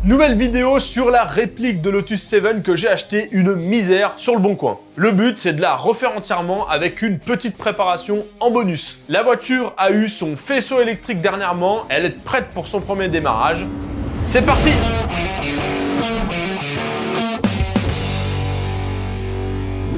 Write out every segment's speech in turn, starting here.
Nouvelle vidéo sur la réplique de Lotus 7 que j'ai acheté une misère sur le bon coin. Le but, c'est de la refaire entièrement avec une petite préparation en bonus. La voiture a eu son faisceau électrique dernièrement, elle est prête pour son premier démarrage. C'est parti!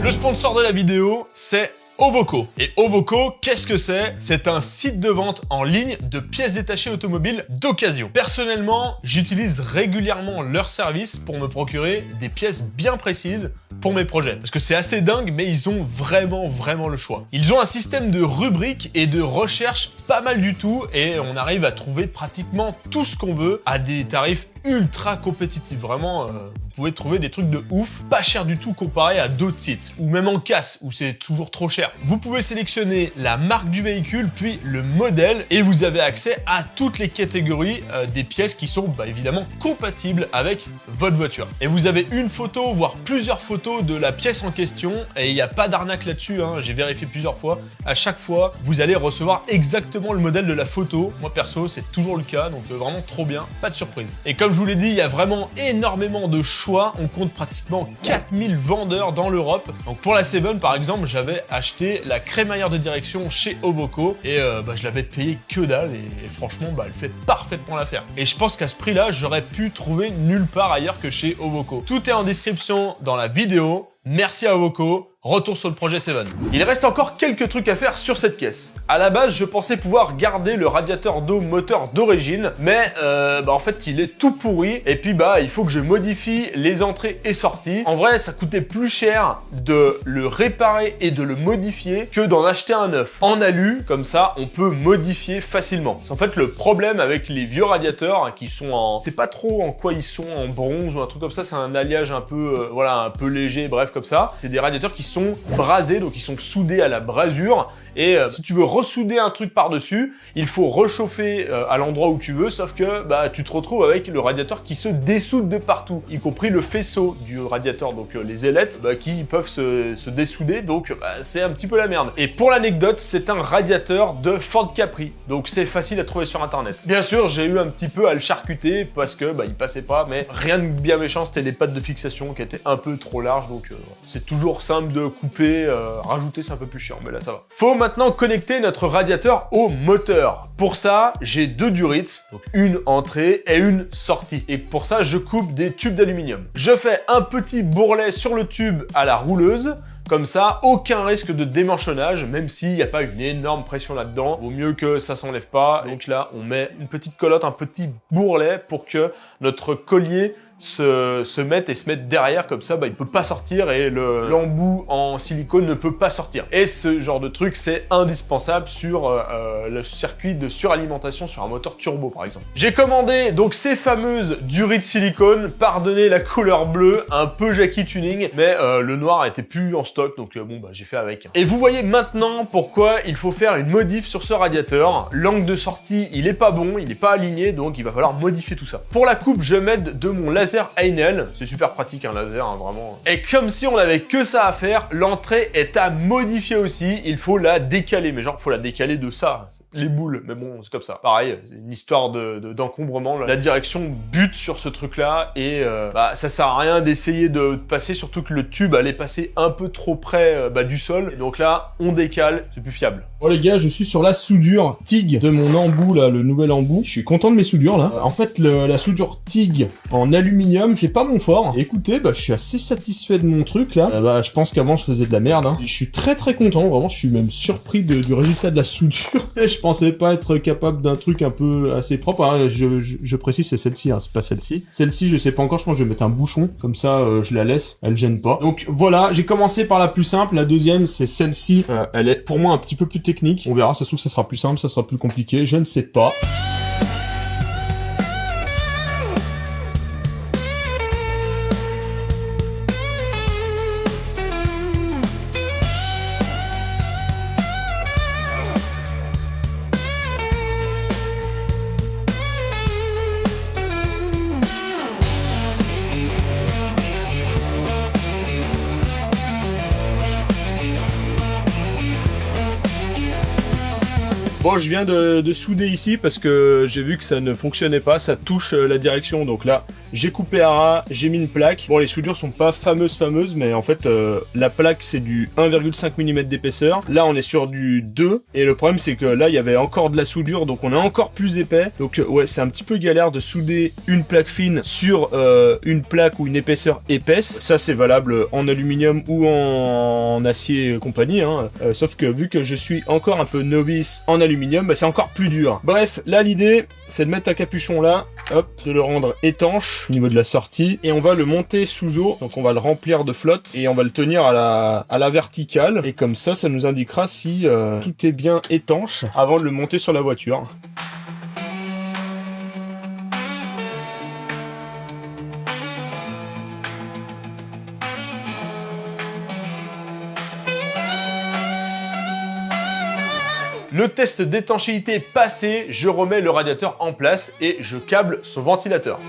Le sponsor de la vidéo, c'est Ovoco. Et Ovoco, qu'est-ce que c'est? C'est un site de vente en ligne de pièces détachées automobiles d'occasion. Personnellement, j'utilise régulièrement leur service pour me procurer des pièces bien précises pour mes projets. Parce que c'est assez dingue, mais ils ont vraiment le choix. Ils ont un système de rubriques et de recherche pas mal du tout, et on arrive à trouver pratiquement tout ce qu'on veut à des tarifs ultra compétitifs. Vraiment, vous pouvez trouver des trucs de ouf, pas cher du tout comparé à d'autres sites, ou même en casse, où c'est toujours trop cher. Vous pouvez sélectionner la marque du véhicule, puis le modèle, et vous avez accès à toutes les catégories des pièces qui sont évidemment compatibles avec votre voiture. Et vous avez une photo, voire plusieurs photos de la pièce en question, et il n'y a pas d'arnaque là-dessus, hein. J'ai vérifié plusieurs fois. À chaque fois, vous allez recevoir exactement le modèle de la photo. Moi perso, c'est toujours le cas, donc vraiment trop bien, pas de surprise. Et comme je vous l'ai dit, il y a vraiment énormément de choix. On compte pratiquement 4000 vendeurs dans l'Europe. Donc pour la 7 par exemple, j'avais acheté la crémaillère de direction chez Ovoco, et je l'avais payé que dalle, et franchement, elle fait parfaitement l'affaire. Et je pense qu'à ce prix-là, j'aurais pu trouver nulle part ailleurs que chez Ovoco. Tout est en description dans la vidéo. Merci à Ovoco. Retour sur le projet 7. Il reste encore quelques trucs à faire sur cette caisse. À la base, je pensais pouvoir garder le radiateur d'eau moteur d'origine, mais en fait, il est tout pourri. Et puis il faut que je modifie les entrées et sorties. En vrai, ça coûtait plus cher de le réparer et de le modifier que d'en acheter un neuf. En alu, comme ça, on peut modifier facilement. En fait, le problème avec les vieux radiateurs qui sont en... C'est pas trop en quoi ils sont, en bronze ou un truc comme ça. C'est un alliage un peu, un peu léger, bref, comme ça. C'est des radiateurs qui sont brasés, donc ils sont soudés à la brasure. Et si tu veux ressouder un truc par-dessus, il faut réchauffer à l'endroit où tu veux, sauf que tu te retrouves avec le radiateur qui se dessoude de partout, y compris le faisceau du radiateur, donc les ailettes qui peuvent se dessouder, donc c'est un petit peu la merde. Et pour l'anecdote, c'est un radiateur de Ford Capri, donc c'est facile à trouver sur internet. Bien sûr, j'ai eu un petit peu à le charcuter parce que il passait pas, mais rien de bien méchant, c'était les pattes de fixation qui étaient un peu trop larges, donc c'est toujours simple de couper, rajouter c'est un peu plus chiant, mais là ça va. Faut maintenant connecter notre radiateur au moteur. Pour ça, j'ai deux durites, donc une entrée et une sortie. Et pour ça, je coupe des tubes d'aluminium. Je fais un petit bourrelet sur le tube à la rouleuse. Comme ça, aucun risque de démanchonnage, même s'il n'y a pas une énorme pression là-dedans. Vaut mieux que ça s'enlève pas. Donc là, on met une petite colotte, un petit bourrelet pour que notre collier se mette derrière, comme ça il peut pas sortir et l'embout en silicone ne peut pas sortir. Et ce genre de truc, c'est indispensable sur le circuit de suralimentation sur un moteur turbo par exemple. J'ai commandé donc ces fameuses durites silicone, pardonnez la couleur bleue, un peu Jackie Tuning, mais le noir était plus en stock, donc j'ai fait avec. Et vous voyez maintenant pourquoi il faut faire une modif sur ce radiateur. L'angle de sortie, il est pas bon, il est pas aligné, donc il va falloir modifier tout ça. Pour la coupe, je m'aide de mon laser Heinel, c'est super pratique un laser, vraiment. Et comme si on avait que ça à faire, l'entrée est à modifier aussi, il faut la décaler, mais genre faut la décaler de ça, les boules, mais bon c'est comme ça. Pareil, c'est une histoire d'encombrement, la direction bute sur ce truc là, et ça sert à rien d'essayer de passer, surtout que le tube allait passer un peu trop près du sol, et donc là on décale, c'est plus fiable. Bon les gars, je suis sur la soudure TIG de mon embout là, le nouvel embout. Je suis content de mes soudures là. En fait la soudure TIG en aluminium, c'est pas mon fort. Et écoutez, je suis assez satisfait de mon truc là. Je pense qu'avant je faisais de la merde. Je suis très content, vraiment. Je suis même surpris du résultat de la soudure. Et je pensais pas être capable d'un truc un peu assez propre. Je précise, c'est celle-ci, c'est pas celle-ci. Celle-ci, je sais pas encore. Je pense que je vais mettre un bouchon, comme ça je la laisse, elle gêne pas. Donc voilà, j'ai commencé par la plus simple. La deuxième, c'est celle-ci. Elle est pour moi un petit peu plus technique. On verra, ça se trouve ça sera plus simple, ça sera plus compliqué, je ne sais pas. Bon, je viens de souder ici parce que j'ai vu que ça ne fonctionnait pas, ça touche la direction. Donc là, j'ai coupé à ras, j'ai mis une plaque. Bon, les soudures sont pas fameuses, mais en fait, la plaque, c'est du 1,5 mm d'épaisseur. Là, on est sur du 2. Et le problème, c'est que là, il y avait encore de la soudure, donc on est encore plus épais. Donc ouais, c'est un petit peu galère de souder une plaque fine sur une plaque ou une épaisseur épaisse. Ça, c'est valable en aluminium ou en acier et compagnie, hein. Sauf que vu que je suis encore un peu novice en aluminium, bah, c'est encore plus dur. Bref, là, l'idée, c'est de mettre un capuchon là, hop, de le rendre étanche au niveau de la sortie, et on va le monter sous eau. Donc on va le remplir de flotte et on va le tenir à la verticale. Et comme ça nous indiquera si tout est bien étanche avant de le monter sur la voiture. Le test d'étanchéité passé, je remets le radiateur en place et je câble son ventilateur.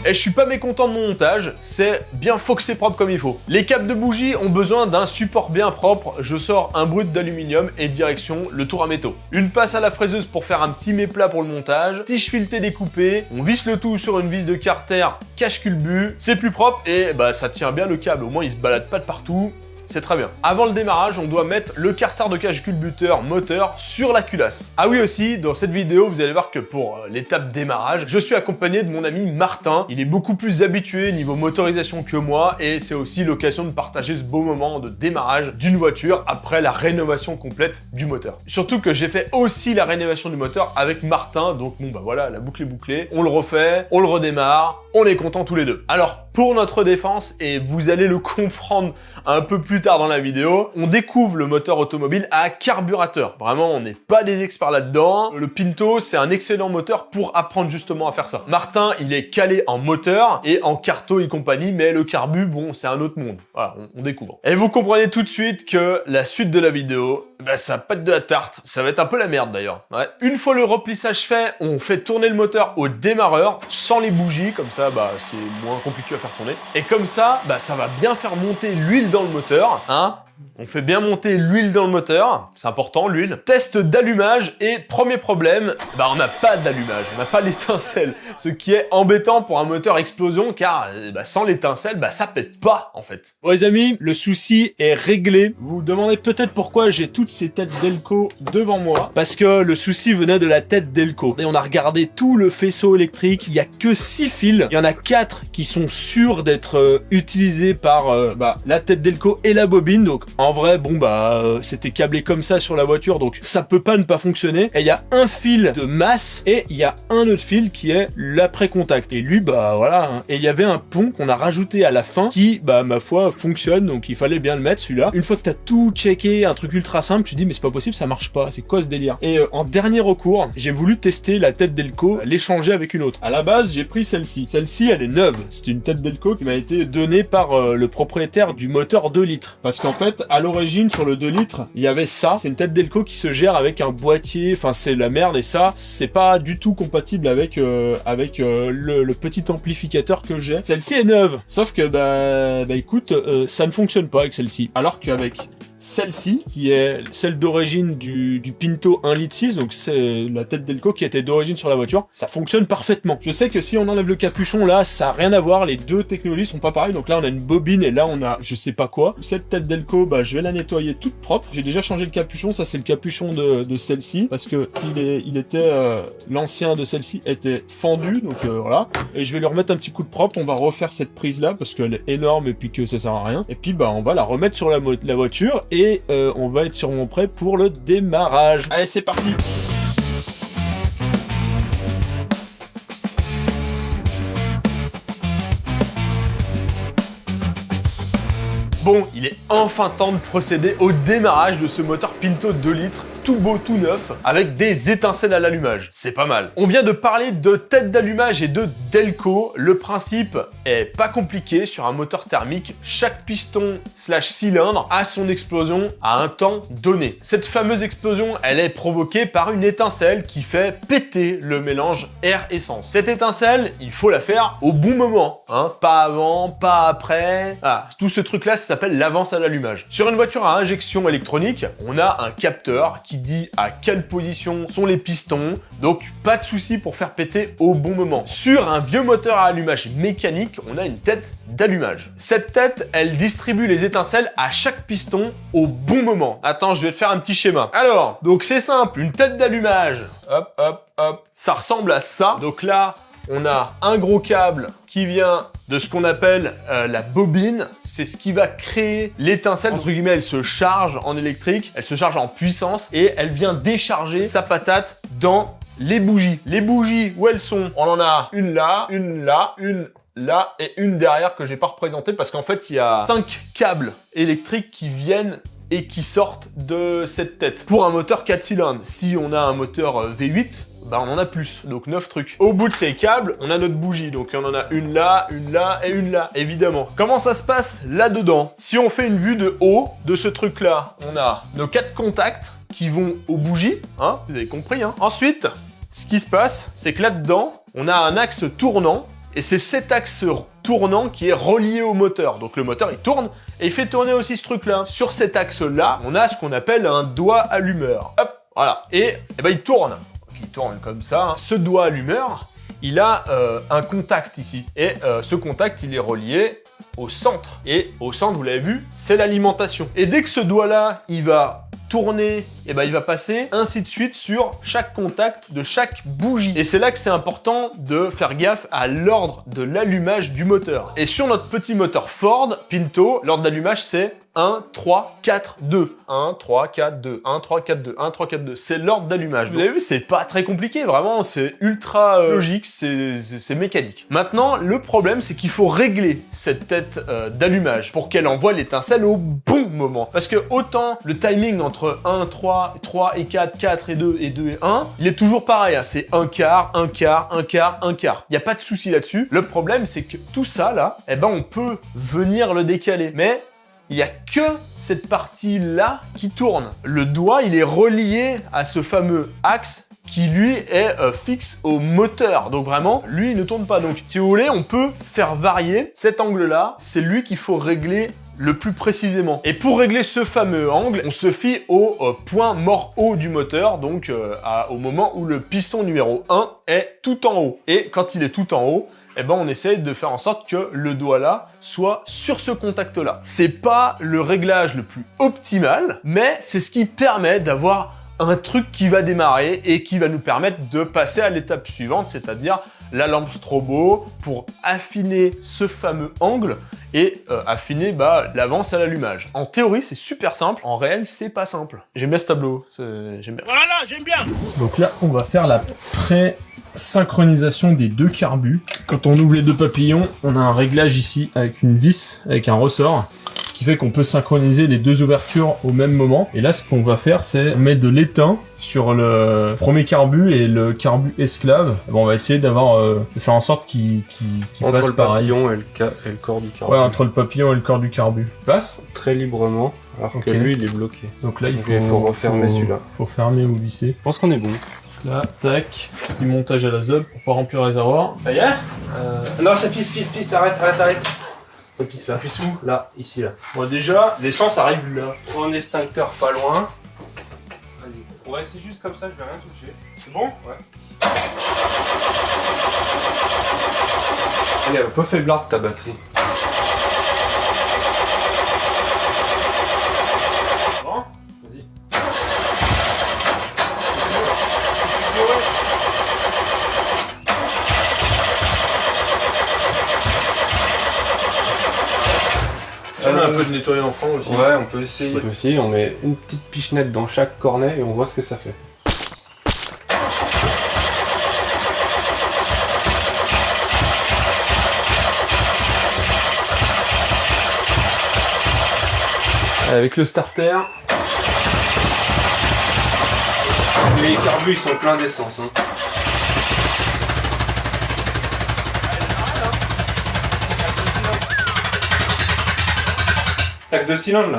Et je suis pas mécontent de mon montage, c'est bien foxé propre comme il faut. Les câbles de bougie ont besoin d'un support bien propre, je sors un brut d'aluminium et direction le tour à métaux. Une passe à la fraiseuse pour faire un petit méplat pour le montage, tige fileté découpé, on visse le tout sur une vis de carter cache-culbut, c'est plus propre et bah ça tient bien le câble, au moins il se balade pas de partout. C'est très bien. Avant le démarrage, on doit mettre le carter de cache-culbuteur moteur sur la culasse. Ah oui aussi, dans cette vidéo, vous allez voir que pour l'étape démarrage, je suis accompagné de mon ami Martin. Il est beaucoup plus habitué niveau motorisation que moi et c'est aussi l'occasion de partager ce beau moment de démarrage d'une voiture après la rénovation complète du moteur. Surtout que j'ai fait aussi la rénovation du moteur avec Martin, donc bon bah voilà, la boucle est bouclée. On le refait, on le redémarre, on est contents tous les deux. Alors, pour notre défense, et vous allez le comprendre un peu plus tard dans la vidéo, on découvre le moteur automobile à carburateur. Vraiment, on n'est pas des experts là-dedans. Le Pinto, c'est un excellent moteur pour apprendre justement à faire ça. Martin, il est calé en moteur et en carto et compagnie, mais le carbu, bon, c'est un autre monde. Voilà, on découvre. Et vous comprenez tout de suite que la suite de la vidéo, bah, ça va pas être de la tarte. Ça va être un peu la merde d'ailleurs. Ouais. Une fois le remplissage fait, on fait tourner le moteur au démarreur sans les bougies, comme ça, bah, c'est moins compliqué à faire tourner. Et comme ça, bah, ça va bien faire monter l'huile dans le moteur, hein. On fait bien monter l'huile dans le moteur, c'est important l'huile. Test d'allumage et premier problème, bah on n'a pas d'allumage, on n'a pas l'étincelle. Ce qui est embêtant pour un moteur explosion car bah, sans l'étincelle, bah ça pète pas en fait. Bon les amis, le souci est réglé. Vous vous demandez peut-être pourquoi j'ai toutes ces têtes Delco devant moi. Parce que le souci venait de la tête Delco. Et on a regardé tout le faisceau électrique, il y a que 6 fils. Il y en a 4 qui sont sûrs d'être utilisés par la tête Delco et la bobine. Donc en vrai, bon c'était câblé comme ça sur la voiture, donc ça peut pas ne pas fonctionner. Et il y a un fil de masse et il y a un autre fil qui est l'après-contact. Et lui, bah voilà. Hein. Et il y avait un pont qu'on a rajouté à la fin qui, bah ma foi, fonctionne. Donc il fallait bien le mettre celui-là. Une fois que t'as tout checké, un truc ultra simple, tu dis mais c'est pas possible, ça marche pas. C'est quoi ce délire? Et en dernier recours, j'ai voulu tester la tête Delco, l'échanger avec une autre. À la base, j'ai pris celle-ci. Celle-ci, elle est neuve. C'est une tête Delco qui m'a été donnée par le propriétaire du moteur 2 litres. Parce qu'en fait, à l'origine, sur le 2 litres, il y avait ça. C'est une tête Delco qui se gère avec un boîtier. Enfin, c'est la merde. Et ça, c'est pas du tout compatible avec le petit amplificateur que j'ai. Celle-ci est neuve. Sauf que, écoute, ça ne fonctionne pas avec celle-ci. Alors qu'avec celle-ci, qui est celle d'origine du Pinto 1,6 litre, donc c'est la tête Delco qui était d'origine sur la voiture, ça fonctionne parfaitement. Je sais que si on enlève le capuchon, là, ça a rien à voir, les deux technologies sont pas pareilles, donc là on a une bobine et là on a je sais pas quoi. Cette tête Delco, je vais la nettoyer toute propre. J'ai déjà changé le capuchon, ça c'est le capuchon de celle-ci, parce que l'ancien de celle-ci était fendu, donc voilà. Et je vais lui remettre un petit coup de propre, on va refaire cette prise là, parce qu'elle est énorme et puis que ça sert à rien. Et puis on va la remettre sur la voiture, et on va être sûrement prêt pour le démarrage. Allez, c'est parti! Bon, il est enfin temps de procéder au démarrage de ce moteur Pinto 2 litres, tout beau, tout neuf, avec des étincelles à l'allumage. C'est pas mal. On vient de parler de tête d'allumage et de Delco. Le principe est pas compliqué sur un moteur thermique. Chaque piston / cylindre a son explosion à un temps donné. Cette fameuse explosion, elle est provoquée par une étincelle qui fait péter le mélange air-essence. Cette étincelle, il faut la faire au bon moment, hein, pas avant, pas après. Ah, tout ce truc-là, ça s'appelle l'avance à l'allumage. Sur une voiture à injection électronique, on a un capteur qui dit à quelle position sont les pistons, donc pas de souci pour faire péter au bon moment. Sur un vieux moteur à allumage mécanique, on a une tête d'allumage. Cette tête, elle distribue les étincelles à chaque piston au bon moment. Attends, je vais te faire un petit schéma. Alors, donc c'est simple, une tête d'allumage, hop, hop, hop, ça ressemble à ça. Donc là, on a un gros câble qui vient de ce qu'on appelle la bobine. C'est ce qui va créer l'étincelle. Entre guillemets, elle se charge en électrique, elle se charge en puissance et elle vient décharger sa patate dans les bougies. Les bougies, où elles sont? On en a une là, une là, une là et une derrière que j'ai pas représentée parce qu'en fait, il y a 5 câbles électriques qui viennent et qui sortent de cette tête. Pour un moteur 4 cylindres, si on a un moteur V8, bah on en a plus, donc 9 trucs. Au bout de ces câbles, on a notre bougie, donc on en a une là et une là, évidemment. Comment ça se passe là-dedans? Si on fait une vue de haut de ce truc-là, on a nos 4 contacts qui vont aux bougies, hein, vous avez compris, hein. Ensuite, ce qui se passe, c'est que là-dedans, on a un axe tournant, et c'est cet axe tournant qui est relié au moteur. Donc le moteur, il tourne, et il fait tourner aussi ce truc-là. Sur cet axe-là, on a ce qu'on appelle un doigt allumeur. Hop, voilà. Et ben, il tourne. Il tourne comme ça, hein. Ce doigt allumeur, il a un contact ici. Et ce contact, il est relié au centre. Et au centre, vous l'avez vu, c'est l'alimentation. Et dès que ce doigt-là, il va tourner, et ben il va passer ainsi de suite sur chaque contact de chaque bougie. Et c'est là que c'est important de faire gaffe à l'ordre de l'allumage du moteur. Et sur notre petit moteur Ford Pinto, l'ordre d'allumage c'est 1, 3, 4, 2. 1, 3, 4, 2. 1, 3, 4, 2. 1, 3, 4, 2. C'est l'ordre d'allumage. Vous avez vu, c'est pas très compliqué, vraiment. C'est ultra logique, c'est mécanique. Maintenant, le problème, c'est qu'il faut régler cette tête d'allumage pour qu'elle envoie l'étincelle au bon moment. Parce que autant le timing entre 1, 3 et 4, 4 et 2 et 2 et 1, il est toujours pareil. Hein. C'est un quart, un quart, un quart, un quart. Il n'y a pas de souci là-dessus. Le problème, c'est que tout ça, là, eh ben, on peut venir le décaler. Mais il n'y a que cette partie-là qui tourne. Le doigt, il est relié à ce fameux axe qui, lui, est fixe au moteur. Donc vraiment, lui, il ne tourne pas. Donc, si vous voulez, on peut faire varier cet angle-là. C'est lui qu'il faut régler le plus précisément. Et pour régler ce fameux angle, on se fie au point mort haut du moteur, donc au moment où le piston numéro 1 est tout en haut. Et quand il est tout en haut, eh ben on essaye de faire en sorte que le doigt là soit sur ce contact là. C'est pas le réglage le plus optimal, mais c'est ce qui permet d'avoir un truc qui va démarrer et qui va nous permettre de passer à l'étape suivante, c'est-à-dire la lampe strobo pour affiner ce fameux angle et affiner l'avance à l'allumage. En théorie, c'est super simple. En réel, c'est pas simple. J'aime bien ce tableau. J'aime bien. Voilà, j'aime bien. Donc là, on va faire la synchronisation des deux carbus. Quand on ouvre les deux papillons, on a un réglage ici avec une vis, avec un ressort, qui fait qu'on peut synchroniser les deux ouvertures au même moment. Et là, ce qu'on va faire, c'est mettre de l'étain sur le premier carbu et le carbu esclave. Bon, on va essayer d'avoir, de faire en sorte qu'il passe le pareil. papillon et le corps du carbu. Ouais, entre le papillon et le corps du carbu. Passe très librement, alors que lui, il est bloqué. Donc là, il faut refermer celui-là. Faut fermer ou visser. Je pense qu'on est bon. Là, tac, petit montage à la zob pour pas remplir le réservoir. Ça y est Non, ça pisse, arrête. Ça pisse là. Ça pisse où? Là, ici, là. Bon, déjà, l'essence arrive là. Un extincteur pas loin. Vas-y. Ouais, c'est juste comme ça, je vais rien toucher. C'est bon? Ouais. Elle est un peu faiblarde ta batterie. Bon? Vas-y. On a un peu de nettoyer en fond aussi. Ouais, on peut essayer. Aussi, on met une petite pichenette dans chaque cornet et on voit ce que ça fait. Avec le starter. Les carbus ils sont pleins d'essence. Hein. T'as que 2 cylindres là.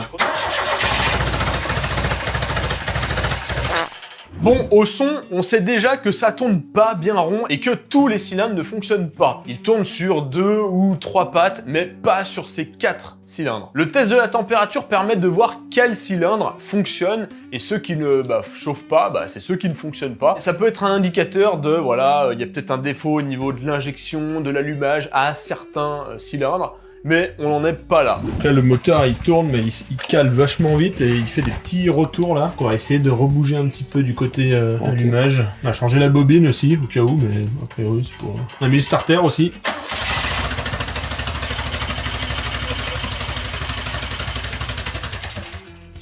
Bon, au son, on sait déjà que ça tourne pas bien rond et que tous les cylindres ne fonctionnent pas. Ils tournent sur 2 ou 3 pattes, mais pas sur ces 4 cylindres. Le test de la température permet de voir quels cylindres fonctionnent et ceux qui ne chauffent pas, c'est ceux qui ne fonctionnent pas. Et ça peut être un indicateur de, voilà, il y a peut-être un défaut au niveau de l'injection, de l'allumage à certains cylindres. Mais on n'en est pas là. Donc là, le moteur, il tourne, mais il cale vachement vite et il fait des petits retours là. On va essayer de rebouger un petit peu du côté allumage. On a changé la bobine aussi, au cas où, mais a priori c'est pour... On a mis le starter aussi.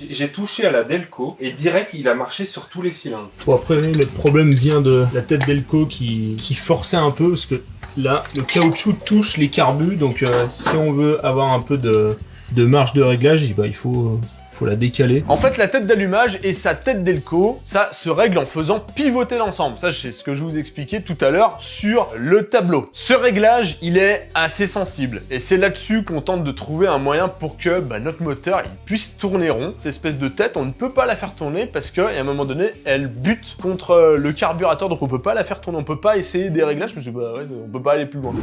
J'ai touché à la Delco et direct il a marché sur tous les cylindres. Bon, après, le problème vient de la tête Delco qui forçait un peu parce que là, le caoutchouc touche les carbus, donc si on veut avoir un peu de marge de réglage, il faut la décaler. En fait, la tête d'allumage et sa tête Delco, ça se règle en faisant pivoter l'ensemble. Ça, c'est ce que je vous expliquais tout à l'heure sur le tableau. Ce réglage, il est assez sensible. Et c'est là-dessus qu'on tente de trouver un moyen pour que notre moteur il puisse tourner rond. Cette espèce de tête, on ne peut pas la faire tourner parce qu'à un moment donné, elle bute contre le carburateur. Donc on peut pas la faire tourner. On peut pas essayer des réglages parce que on peut pas aller plus loin.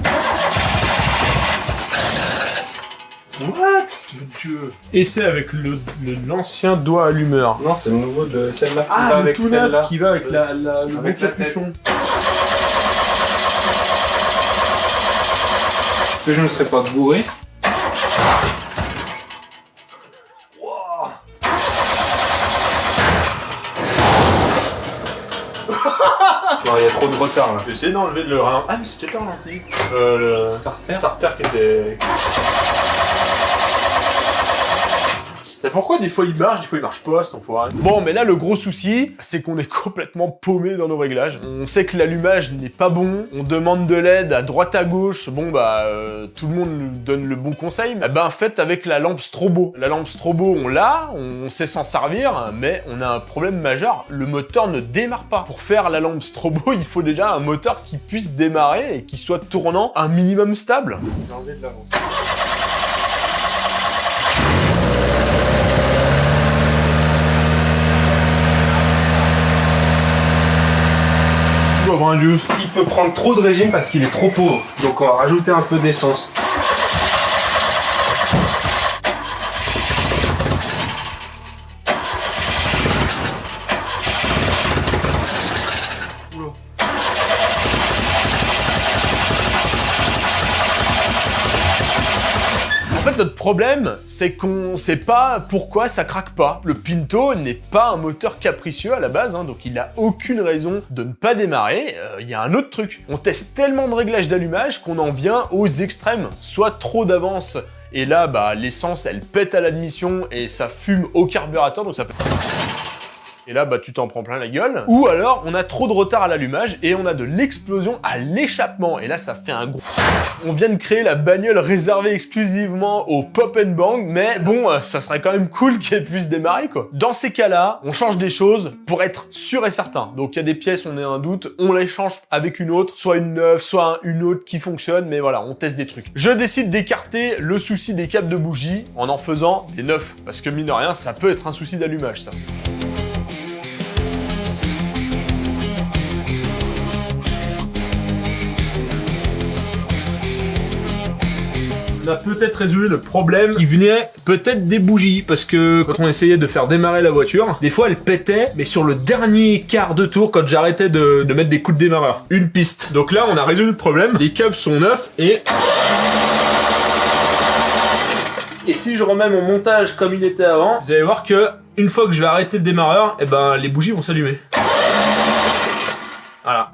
What? Dieu. Et c'est avec l'ancien doigt allumeur. Non, c'est le nouveau de celle-là qui Ah, va le avec tout celle-là. neuf qui va avec le avec bon la tête. capuchon. Que je ne serais pas bourré. Non, il y a trop de retard là. J'ai essayé d'enlever le ralenti. Ah, mais c'est peut-être le ralenti. Le starter qui était... C'est pourquoi des fois il marche, des fois il marche pas, cet enfoiré. Bon, mais là, le gros souci, c'est qu'on est complètement paumé dans nos réglages. On sait que l'allumage n'est pas bon, on demande de l'aide à droite à gauche. Bon, tout le monde nous donne le bon conseil. Faites avec la lampe strobo. La lampe strobo, on l'a, on sait s'en servir, mais on a un problème majeur. Le moteur ne démarre pas. Pour faire la lampe strobo, il faut déjà un moteur qui puisse démarrer et qui soit tournant un minimum stable. J'ai enlevé de l'avance. Il peut prendre trop de régime parce qu'il est trop pauvre. Donc on va rajouter un peu d'essence. En fait, notre problème, c'est qu'on sait pas pourquoi ça craque pas. Le Pinto n'est pas un moteur capricieux à la base, donc il a aucune raison de ne pas démarrer. Il y a un autre truc. On teste tellement de réglages d'allumage qu'on en vient aux extrêmes. Soit trop d'avance, et là, l'essence, elle pète à l'admission et ça fume au carburateur, donc ça fait... Et là, tu t'en prends plein la gueule. Ou alors, on a trop de retard à l'allumage et on a de l'explosion à l'échappement. Et là, ça fait un gros... On vient de créer la bagnole réservée exclusivement au pop and bang, mais bon, ça serait quand même cool qu'elle puisse démarrer, quoi. Dans ces cas-là, on change des choses pour être sûr et certain. Donc, il y a des pièces, on a un doute, on les change avec une autre, soit une neuve, soit une autre qui fonctionne, mais voilà, on teste des trucs. Je décide d'écarter le souci des câbles de bougie en faisant des neufs. Parce que mine de rien, ça peut être un souci d'allumage, ça. On a peut-être résolu le problème qui venait peut-être des bougies, parce que quand on essayait de faire démarrer la voiture, des fois elle pétait, mais sur le dernier quart de tour, quand j'arrêtais de mettre des coups de démarreur. Une piste. Donc là, on a résolu le problème, les câbles sont neufs, et si je remets mon montage comme il était avant, vous allez voir que une fois que je vais arrêter le démarreur, les bougies vont s'allumer. Voilà.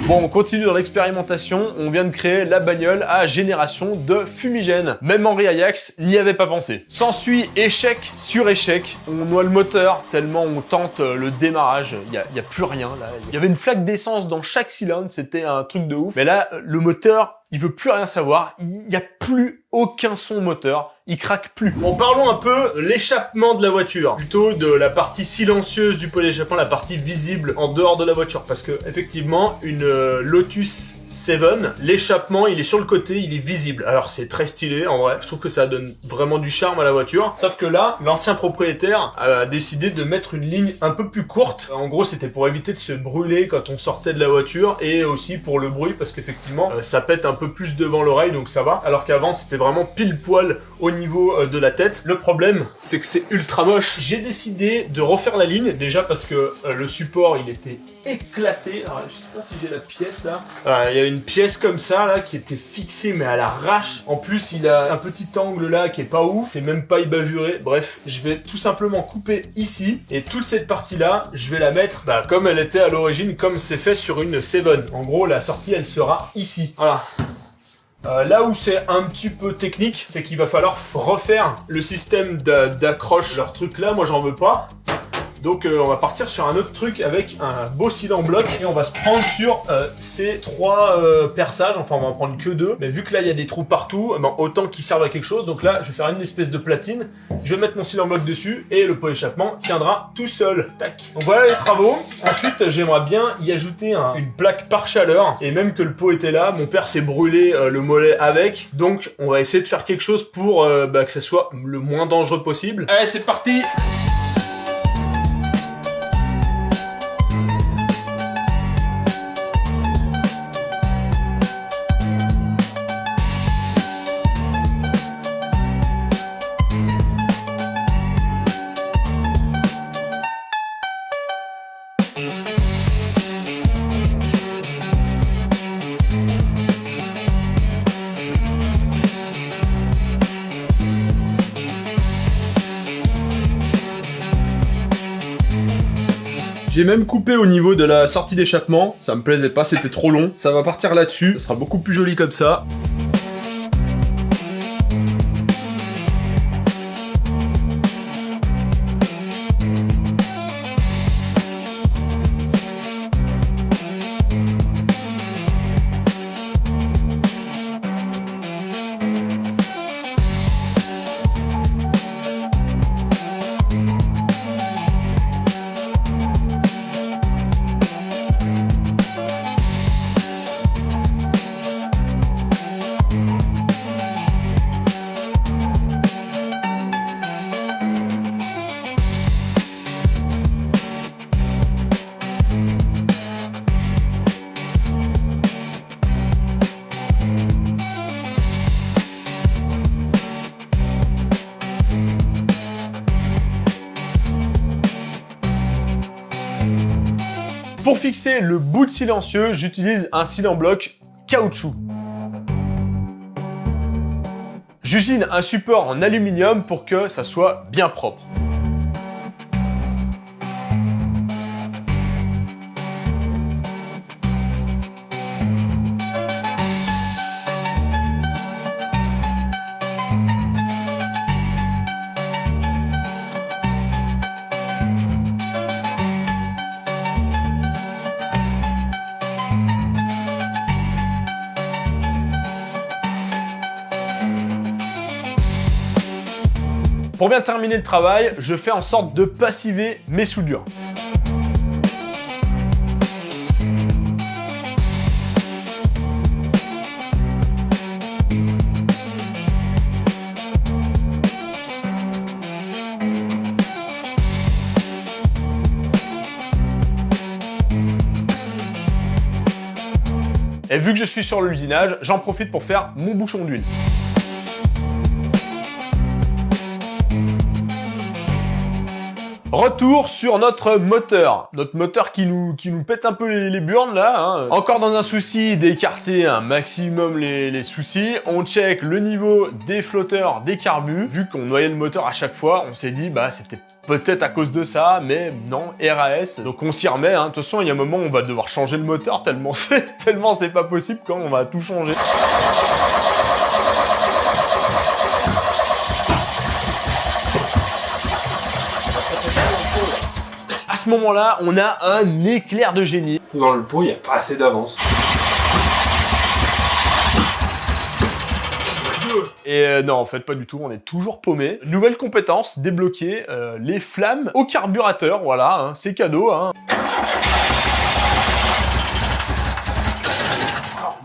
Bon, on continue dans l'expérimentation, on vient de créer la bagnole à génération de fumigène. Même Henri Ajax n'y avait pas pensé. S'ensuit échec sur échec, on noie le moteur tellement on tente le démarrage, il y a plus rien là. Il y avait une flaque d'essence dans chaque cylindre, c'était un truc de ouf. Mais là, le moteur, il veut plus rien savoir, il y a plus aucun son moteur, il craque plus. Bon, parlons un peu de l'échappement de la voiture, plutôt de la partie silencieuse du pot d'échappement, la partie visible en dehors de la voiture, parce que effectivement, une Lotus 7, l'échappement, il est sur le côté, il est visible. Alors c'est très stylé en vrai, je trouve que ça donne vraiment du charme à la voiture, sauf que là, l'ancien propriétaire a décidé de mettre une ligne un peu plus courte. En gros, c'était pour éviter de se brûler quand on sortait de la voiture, et aussi pour le bruit, parce qu'effectivement, ça pète un peu plus devant l'oreille, donc ça va, alors qu'avant, c'était vraiment pile poil au niveau de la tête. Le problème, c'est que c'est ultra moche. J'ai décidé de refaire la ligne, déjà parce que le support, il était éclaté. Alors, je sais pas si j'ai la pièce là. Il y a une pièce comme ça là qui était fixée mais à l'arrache. En plus, il a un petit angle là qui est pas ouf. C'est même pas ébavuré. Bref, je vais tout simplement couper ici et toute cette partie là, je vais la mettre comme elle était à l'origine, comme c'est fait sur une 7. En gros, la sortie elle sera ici. Voilà. Là où c'est un petit peu technique, c'est qu'il va falloir refaire le système d'accroche. Leur truc là, moi j'en veux pas. Donc on va partir sur un autre truc avec un beau cylindre en bloc et on va se prendre sur ces 3 perçages, enfin on va en prendre que 2, mais vu que là il y a des trous partout, autant qu'ils servent à quelque chose. Donc là je vais faire une espèce de platine, je vais mettre mon cylindre en bloc dessus et le pot d'échappement tiendra tout seul. Tac. Donc voilà les travaux. Ensuite j'aimerais bien y ajouter une plaque par chaleur, et même que le pot était là, mon père s'est brûlé le mollet avec, donc on va essayer de faire quelque chose pour que ça soit le moins dangereux possible. Allez c'est parti. J'ai même coupé au niveau de la sortie d'échappement, ça me plaisait pas, c'était trop long. Ça va partir là-dessus, ça sera beaucoup plus joli comme ça. Pour fixer le bout de silencieux, j'utilise un cylindre en bloc caoutchouc. J'usine un support en aluminium pour que ça soit bien propre. Pour bien terminer le travail, je fais en sorte de passiver mes soudures. Et vu que je suis sur l'usinage, j'en profite pour faire mon bouchon d'huile. Retour sur notre moteur qui nous pète un peu les burnes là, hein. Encore dans un souci d'écarter un maximum les soucis, on check le niveau des flotteurs des carbus. Vu qu'on noyait le moteur à chaque fois, on s'est dit c'était peut-être à cause de ça, mais non, RAS. Donc on s'y remet, hein. De toute façon il y a un moment où on va devoir changer le moteur tellement c'est pas possible quand on va tout changer. À ce moment-là, on a un éclair de génie. Dans le pot, il n'y a pas assez d'avance. Et non, en fait, pas du tout, on est toujours paumé. Nouvelle compétence, débloquer les flammes au carburateur, voilà, hein, c'est cadeau, hein.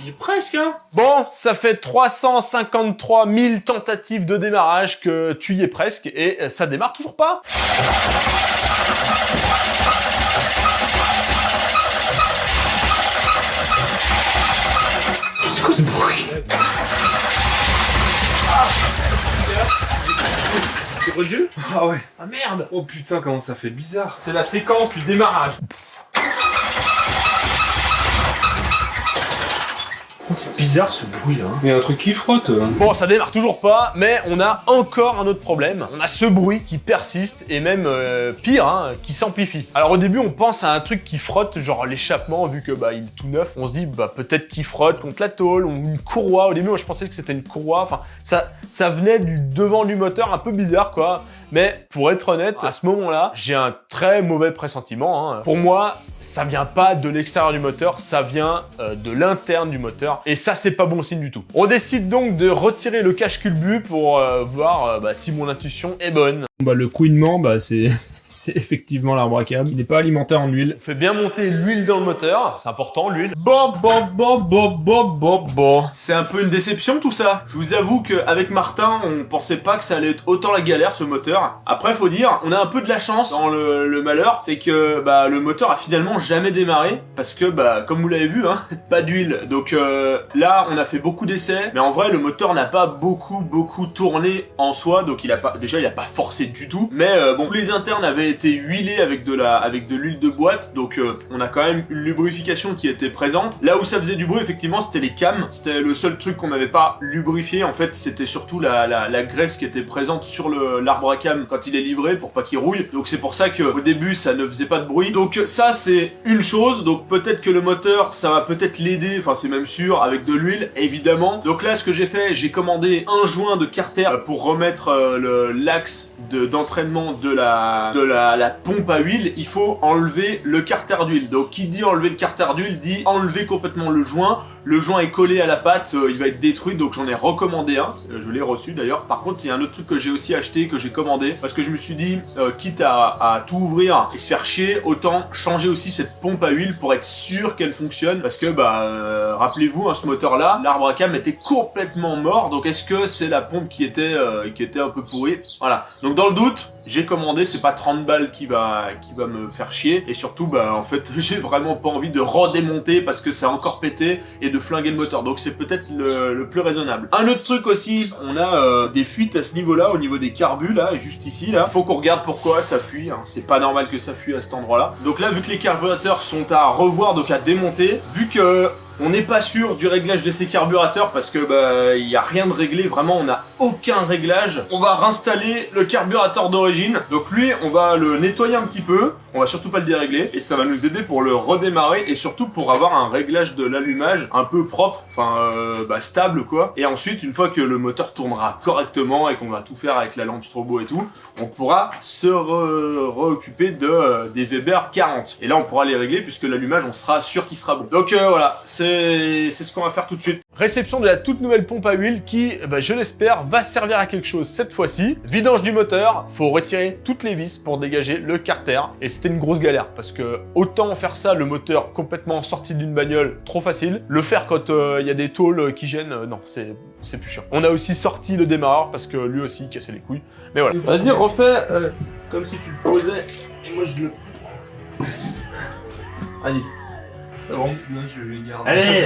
Il est presque, hein. Bon, ça fait 353 000 tentatives de démarrage que tu y es presque, et ça démarre toujours pas. C'est quoi ce bruit? Tu rejus? Ah ouais. Ah merde! Oh putain, comment ça fait bizarre! C'est la séquence du démarrage. Oh, c'est bizarre ce bruit là. Il y a un truc qui frotte. Bon, ça démarre toujours pas, mais on a encore un autre problème. On a ce bruit qui persiste, et même pire, hein, qui s'amplifie. Alors au début, on pense à un truc qui frotte, genre l'échappement, vu que bah il est tout neuf. On se dit, bah peut-être qu'il frotte contre la tôle, ou une courroie. Au début, moi je pensais que c'était une courroie. Enfin, ça venait du devant du moteur, un peu bizarre, quoi. Mais pour être honnête, à ce moment-là, j'ai un très mauvais pressentiment, hein. Pour moi, ça vient pas de l'extérieur du moteur, ça vient de l'interne du moteur. Et ça, c'est pas bon signe du tout. On décide donc de retirer le cache-culbut pour voir si mon intuition est bonne. Bah le couinement, bah c'est effectivement l'arbre à câble. Il n'est pas alimenté en huile. On fait bien monter l'huile dans le moteur, c'est important l'huile. Bon. C'est un peu une déception tout ça. Je vous avoue qu'avec Martin, on pensait pas que ça allait être autant la galère ce moteur. Après, faut dire, on a un peu de la chance dans le malheur, c'est que bah le moteur a finalement jamais démarré parce que bah comme vous l'avez vu, hein, pas d'huile. Donc là, on a fait beaucoup d'essais, mais en vrai, le moteur n'a pas beaucoup tourné en soi, donc il a pas forcé du tout. Mais bon, tous les internes avaient été huilés avec de l'huile de boîte, donc on a quand même une lubrification qui était présente. Là où ça faisait du bruit, effectivement, c'était les cams. C'était le seul truc qu'on n'avait pas lubrifié. En fait, c'était surtout la graisse qui était présente sur l'arbre à cam quand il est livré pour pas qu'il rouille. Donc c'est pour ça qu'au début, ça ne faisait pas de bruit. Donc ça, c'est une chose. Donc peut-être que le moteur, ça va peut-être l'aider. Enfin, c'est même sûr, avec de l'huile, évidemment. Donc là, ce que j'ai fait, j'ai commandé un joint de carter pour remettre l'axe d'entraînement de la pompe à huile. Il faut enlever le carter d'huile. Donc qui dit enlever le carter d'huile dit enlever complètement le joint. Le joint est collé à la pâte, il va être détruit, donc j'en ai recommandé un. Je l'ai reçu d'ailleurs. Par contre, il y a un autre truc que j'ai aussi acheté, que j'ai commandé, parce que je me suis dit, quitte à tout ouvrir et se faire chier, autant changer aussi cette pompe à huile pour être sûr qu'elle fonctionne. Parce que, rappelez-vous, hein, ce moteur-là, l'arbre à cam était complètement mort. Donc est-ce que c'est la pompe qui était un peu pourrie? Voilà. Donc dans le doute, j'ai commandé, c'est pas 30 balles qui va me faire chier. Et surtout, en fait, j'ai vraiment pas envie de redémonter parce que ça a encore pété et de flinguer le moteur. Donc c'est peut-être le plus raisonnable. Un autre truc aussi, on a des fuites à ce niveau-là, au niveau des carbus, là, juste ici, là. Faut qu'on regarde pourquoi ça fuit, hein. C'est pas normal que ça fuit à cet endroit-là. Donc là, vu que les carburateurs sont à revoir, donc à démonter, vu que on n'est pas sûr du réglage de ces carburateurs parce que il y a rien de réglé, vraiment on n'a aucun réglage. On va réinstaller le carburateur d'origine. Donc lui, on va le nettoyer un petit peu, on va surtout pas le dérégler et ça va nous aider pour le redémarrer et surtout pour avoir un réglage de l'allumage un peu propre, enfin stable quoi. Et ensuite, une fois que le moteur tournera correctement et qu'on va tout faire avec la lampe strobo et tout, on pourra se réoccuper des Weber 40. Et là, on pourra les régler puisque l'allumage, on sera sûr qu'il sera bon. Donc voilà, c'est ce qu'on va faire tout de suite. Réception de la toute nouvelle pompe à huile qui, je l'espère, va servir à quelque chose cette fois-ci. Vidange du moteur, faut retirer toutes les vis pour dégager le carter. Et c'était une grosse galère parce que autant faire ça, le moteur complètement sorti d'une bagnole, trop facile. Le faire quand il y a des tôles qui gênent, non, c'est plus chiant. On a aussi sorti le démarreur parce que lui aussi cassait les couilles. Mais voilà. Vas-y, refais comme si tu le posais et moi je le... Allez. Bon, non, je vais garder. Allez.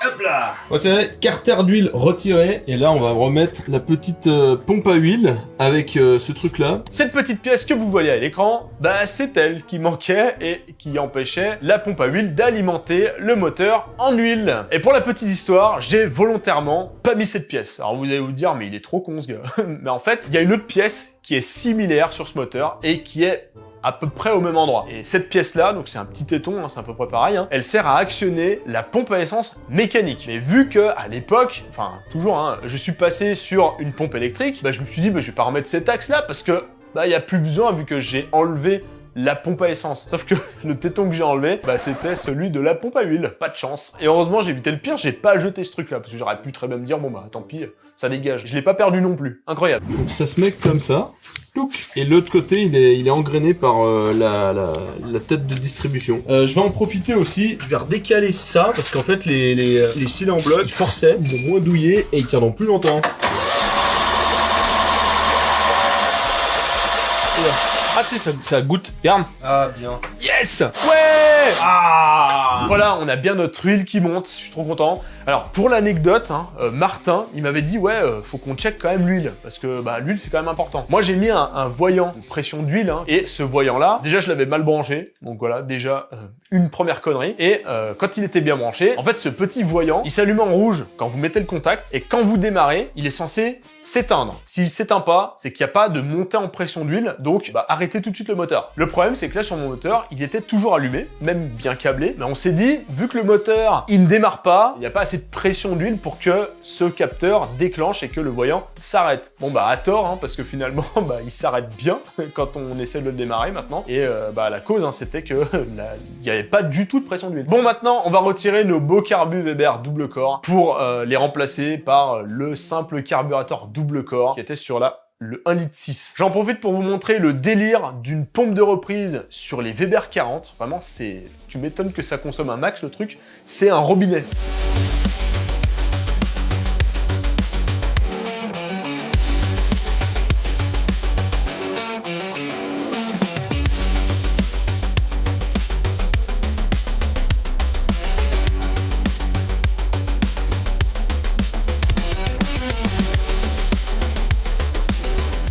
Hop là. Bon, c'est carter d'huile retiré et là on va remettre la petite pompe à huile avec ce truc là. Cette petite pièce que vous voyez à l'écran, c'est elle qui manquait et qui empêchait la pompe à huile d'alimenter le moteur en huile. Et pour la petite histoire, j'ai volontairement pas mis cette pièce. Alors vous allez vous dire mais il est trop con ce gars. Mais en fait, il y a une autre pièce qui est similaire sur ce moteur et qui est à peu près au même endroit. Et cette pièce-là, donc c'est un petit téton, hein, c'est à peu près pareil, hein, elle sert à actionner la pompe à essence mécanique. Mais vu que à l'époque, enfin toujours, hein, je suis passé sur une pompe électrique, je me suis dit, je vais pas remettre cet axe-là parce que il y a plus besoin vu que j'ai enlevé la pompe à essence. Sauf que le téton que j'ai enlevé, bah c'était celui de la pompe à huile. Pas de chance. Et heureusement, j'ai évité le pire, j'ai pas jeté ce truc-là, parce que j'aurais pu très bien me dire, bon bah tant pis, ça dégage. Je l'ai pas perdu non plus. Incroyable. Donc ça se met comme ça. Et l'autre côté, il est engrainé par la tête de distribution. Je vais en profiter aussi. Je vais redécaler ça parce qu'en fait les cils en bloc, ils forçaient, ils vont moins douiller et ils tiendront plus longtemps. Ah tu sais, ça goûte. Regarde. Ah, bien. Yes! Ouais! Ah! Voilà, on a bien notre huile qui monte, je suis trop content. Alors, pour l'anecdote, hein, Martin, il m'avait dit, ouais, faut qu'on check quand même l'huile, parce que bah, l'huile, c'est quand même important. Moi, j'ai mis un voyant de pression d'huile, hein, et ce voyant-là, déjà, je l'avais mal branché, donc voilà, déjà, une première connerie. Et quand il était bien branché, en fait, ce petit voyant, il s'allume en rouge quand vous mettez le contact, et quand vous démarrez, il est censé s'éteindre. S'il s'éteint pas, c'est qu'il n'y a pas de montée en pression d'huile, donc bah, arrêtez tout de suite le moteur. Le problème, c'est que là, sur mon moteur, il était toujours allumé, même bien câblé, mais on s'est dit, vu que le moteur, il ne démarre pas, il n'y a pas assez de pression d'huile pour que ce capteur déclenche et que le voyant s'arrête. Bon bah à tort, hein, parce que finalement, bah, il s'arrête bien quand on essaie de le démarrer maintenant, et bah la cause, hein, c'était que il n'y avait pas du tout de pression d'huile. Bon, maintenant, on va retirer nos beaux carbus Weber double corps pour les remplacer par le simple carburateur double corps qui était sur le 1,6 litre. J'en profite pour vous montrer le délire d'une pompe de reprise sur les Weber 40. Vraiment, tu m'étonnes que ça consomme un max le truc. C'est un robinet.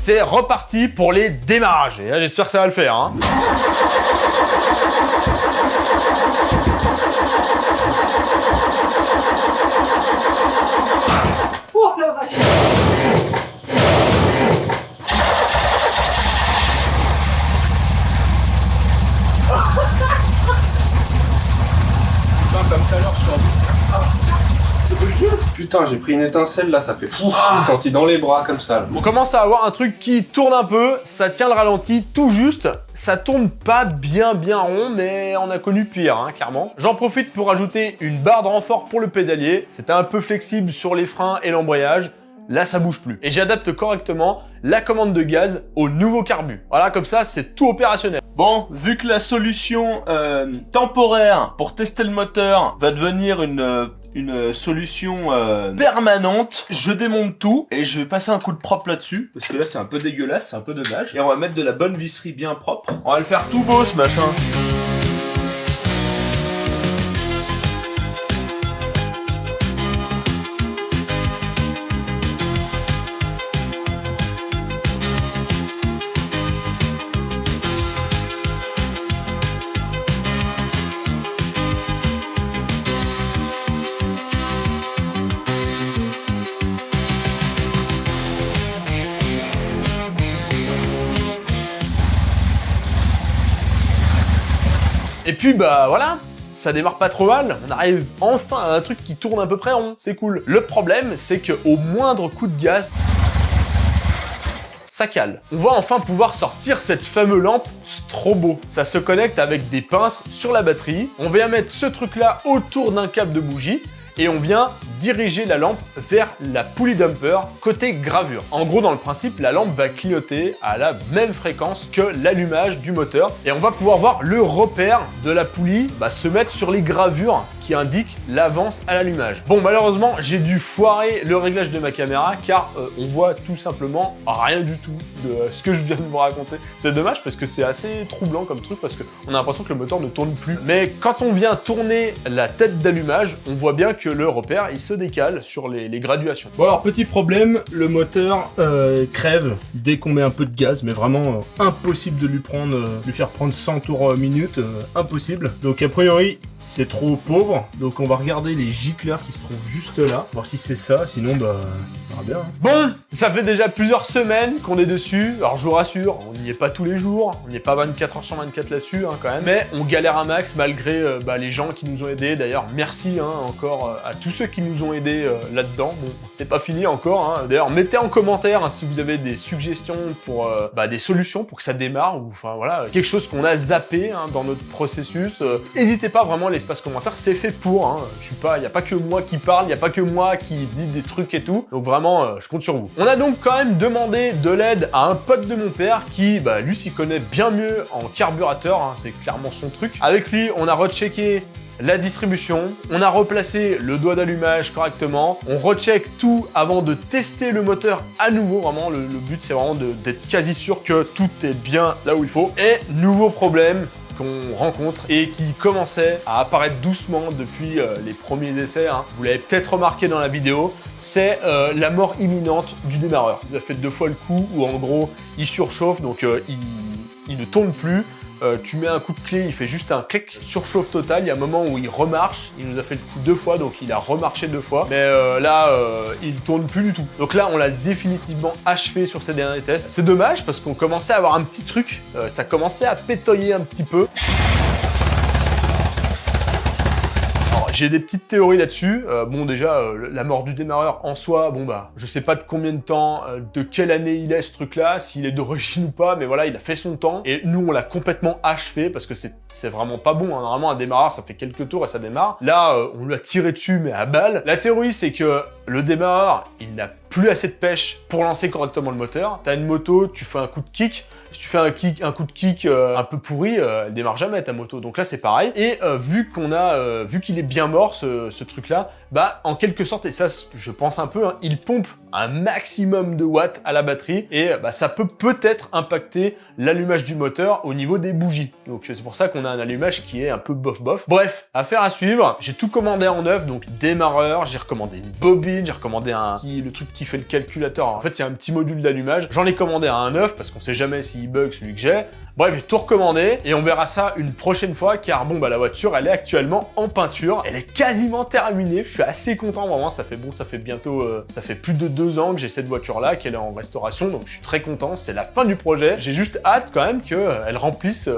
C'est reparti pour les démarrages. Et là, j'espère que ça va le faire, hein. Oh la vache! Putain, comme tout à l'heure, putain, j'ai pris une étincelle là, ça fait fou. J'ai senti dans les bras comme ça. Là. On commence à avoir un truc qui tourne un peu, ça tient le ralenti tout juste, ça tourne pas bien rond, mais on a connu pire, hein, clairement. J'en profite pour ajouter une barre de renfort pour le pédalier, c'était un peu flexible sur les freins et l'embrayage. Là, ça bouge plus. Et j'adapte correctement la commande de gaz au nouveau carbu. Voilà, comme ça, c'est tout opérationnel. Bon, vu que la solution temporaire pour tester le moteur va devenir une solution permanente, je démonte tout et je vais passer un coup de propre là-dessus parce que là c'est un peu dégueulasse, c'est un peu dommage. Et on va mettre de la bonne visserie bien propre. On va le faire tout beau ce machin. Et puis bah voilà, ça démarre pas trop mal, on arrive enfin à un truc qui tourne à peu près rond, c'est cool. Le problème, c'est qu'au moindre coup de gaz, ça cale. On va enfin pouvoir sortir cette fameuse lampe strobo. Ça se connecte avec des pinces sur la batterie, on vient mettre ce truc là autour d'un câble de bougie, et on vient diriger la lampe vers la poulie dumper côté gravure. En gros, dans le principe, la lampe va clignoter à la même fréquence que l'allumage du moteur et on va pouvoir voir le repère de la poulie se mettre sur les gravures qui indiquent l'avance à l'allumage. Bon, malheureusement, j'ai dû foirer le réglage de ma caméra car on voit tout simplement rien du tout de ce que je viens de vous raconter. C'est dommage parce que c'est assez troublant comme truc parce qu'on a l'impression que le moteur ne tourne plus. Mais quand on vient tourner la tête d'allumage, on voit bien que le repère, il se décale sur les graduations. Bon alors, petit problème, le moteur crève dès qu'on met un peu de gaz, mais vraiment impossible de lui faire prendre 100 tours minute, impossible. Donc a priori, c'est trop pauvre. Donc on va regarder les gicleurs qui se trouvent juste là, voir si c'est ça, sinon bah on verra bien. Hein. Bon, ça fait déjà plusieurs semaines qu'on est dessus, alors je vous rassure, on n'y est pas tous les jours, on n'y est pas 24 heures sur 24 là-dessus hein, quand même, mais on galère un max malgré les gens qui nous ont aidés. D'ailleurs merci encore à tous ceux qui nous ont aidés là-dedans. Bon, c'est pas fini encore, hein. D'ailleurs mettez en commentaire si vous avez des suggestions pour des solutions pour que ça démarre, ou enfin voilà, quelque chose qu'on a zappé dans notre processus. N'hésitez pas, vraiment, l'espace commentaire c'est fait pour, hein. Je suis pas, y a pas que moi qui parle, y a pas que moi qui dit des trucs et tout, donc vraiment je compte sur vous. On a donc quand même demandé de l'aide à un pote de mon père qui lui s'y connaît bien mieux en carburateur, hein, c'est clairement son truc. Avec lui on a rechecké la distribution, on a replacé le doigt d'allumage correctement, on recheck tout avant de tester le moteur à nouveau. Vraiment le but c'est vraiment d'être quasi sûr que tout est bien là où il faut. Et nouveau problème qu'on rencontre et qui commençait à apparaître doucement depuis les premiers essais, hein. Vous l'avez peut-être remarqué dans la vidéo, c'est la mort imminente du démarreur. Vous avez fait 2 fois le coup où en gros il surchauffe, donc il ne tourne plus. Tu mets un coup de clé, il fait juste un clic, surchauffe total. Il y a un moment où il remarche, il nous a fait le coup 2 fois, donc il a remarché 2 fois. Mais là, il tourne plus du tout. Donc là, on l'a définitivement achevé sur ces derniers tests. C'est dommage parce qu'on commençait à avoir un petit truc, ça commençait à pétoyer un petit peu. J'ai des petites théories là-dessus. Bon déjà, la mort du démarreur en soi, bon je sais pas de combien de temps, de quelle année il est ce truc-là, s'il est d'origine ou pas, mais voilà, il a fait son temps. Et nous, on l'a complètement achevé parce que c'est vraiment pas bon. Hein. Normalement, un démarreur, ça fait quelques tours et ça démarre. Là, on lui a tiré dessus, mais à balle. La théorie, c'est que le démarreur, il n'a plus assez de pêche pour lancer correctement le moteur. T'as une moto, tu fais un coup de kick. Si tu fais un coup de kick un peu pourri, elle démarre jamais ta moto. Donc là c'est pareil. Et vu qu'il est bien mort ce truc-là, en quelque sorte, et ça je pense un peu, hein, il pompe un maximum de watts à la batterie et ça peut peut-être impacter l'allumage du moteur au niveau des bougies. Donc c'est pour ça qu'on a un allumage qui est un peu bof. Bref, affaire à suivre. J'ai tout commandé en neuf, donc démarreur, j'ai recommandé une bobine, j'ai recommandé le truc qui fait le calculateur. En fait, il y a un petit module d'allumage. J'en ai commandé un neuf parce qu'on sait jamais s'il bug celui que j'ai. Bref, j'ai tout recommandé et on verra ça une prochaine fois car la voiture elle est actuellement en peinture. Elle est quasiment terminée, je suis assez content vraiment, ça fait bientôt, ça fait plus de 2 ans que j'ai cette voiture là, qu'elle est en restauration, donc je suis très content, c'est la fin du projet. J'ai juste hâte quand même qu'elle remplisse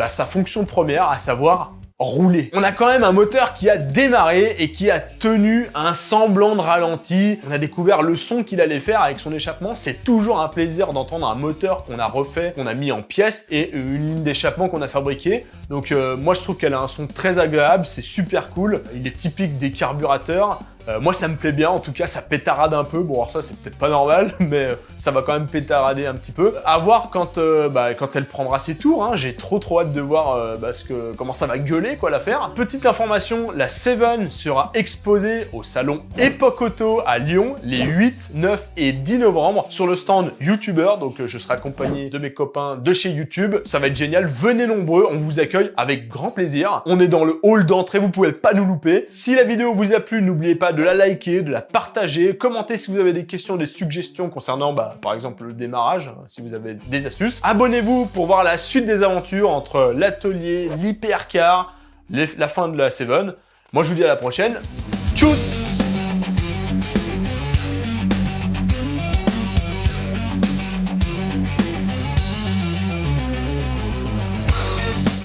sa fonction première, à savoir rouler. On a quand même un moteur qui a démarré et qui a tenu un semblant de ralenti. On a découvert le son qu'il allait faire avec son échappement. C'est toujours un plaisir d'entendre un moteur qu'on a refait, qu'on a mis en pièces et une ligne d'échappement qu'on a fabriquée. Donc moi je trouve qu'elle a un son très agréable, c'est super cool. Il est typique des carburateurs. Moi ça me plaît bien, en tout cas ça pétarade un peu. Bon alors ça c'est peut-être pas normal, mais ça va quand même pétarader un petit peu. À voir quand elle prendra ses tours, hein. J'ai trop hâte de voir comment ça va gueuler quoi l'affaire. Petite information, la Seven sera exposée au salon Epoch Auto à Lyon les 8, 9 et 10 novembre sur le stand YouTuber. Donc je serai accompagné de mes copains de chez YouTube. Ça va être génial, venez nombreux, on vous accueille avec grand plaisir. On est dans le hall d'entrée, vous pouvez pas nous louper. Si la vidéo vous a plu, n'oubliez pas de la liker, de la partager, commentez si vous avez des questions, des suggestions concernant par exemple le démarrage, si vous avez des astuces. Abonnez-vous pour voir la suite des aventures entre l'atelier, l'hypercar, la fin de la Seven. Moi je vous dis à la prochaine. Tchuss!